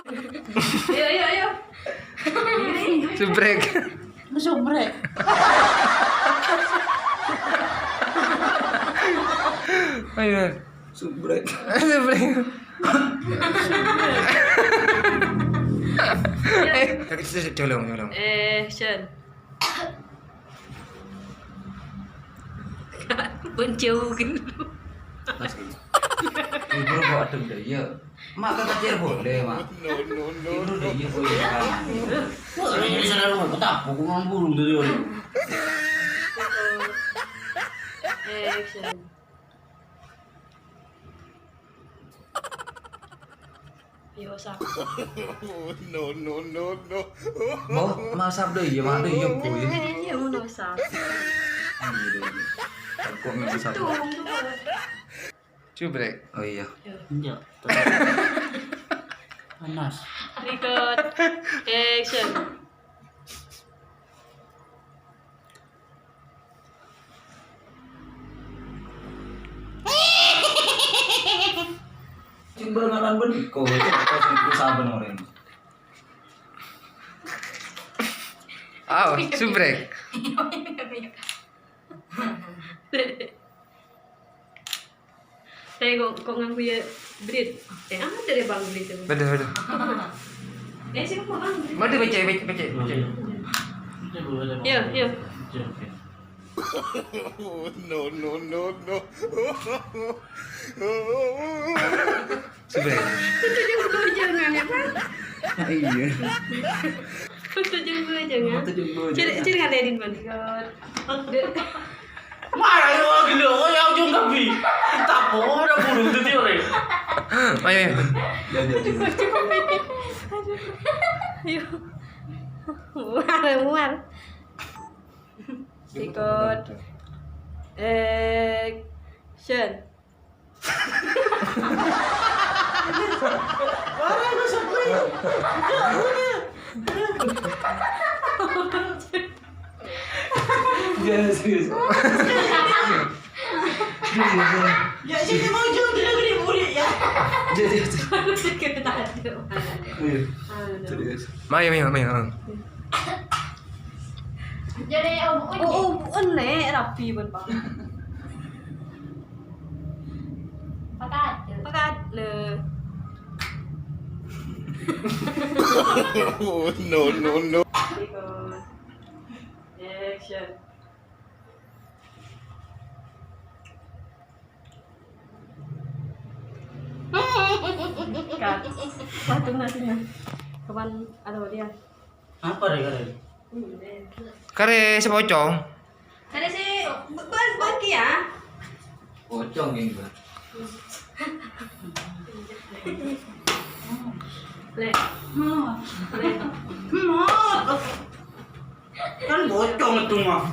Ayo. Subrek. Subrek. Ayo. Subrek. Subrek. Colong. Action. Menjauhkan dulu. Ibu kok ada daya. Mak kan kecil boleh, Mak. Ibu daya boleh kan. Wah, ini sana lu betapa aku ngambul tuh. Action. Yo sak. Mau masak daya, Mak daya boleh. Iya mau sak. Kok masak? Subrek. Oh iya. Enggak. Panas. Record. Action. Cimbal ngaran beniko, itu pas saben orang. Subrek. Saya kok ngaku ya Brit. Apa dari Bang Brit itu? Bener. Siapa Bang Brit? Mau baca. Yo. Subrek. Itu jangan ya Pak. Iya. Itu jangan. Ciri ngadain Bang. Mana yo gini, oh yang ujung kapi. Tak boleh burung tuh dia orang. Ayo. Yo. Muar. Record. Action. Mana lu sampai? Serius. Ya sini mau jauh gini murid ya. Jadi. Kita ada. Serius. Mayo. Jadi ene rapi pun Bang. Pakat le. No. Record. Action. Cut. Patung nasinya. Kapan ada dia? Apa deh? Kare sepocong. Ada sih bagi ya. Pocong ini, Bang. Le. Kan bocong itu mah.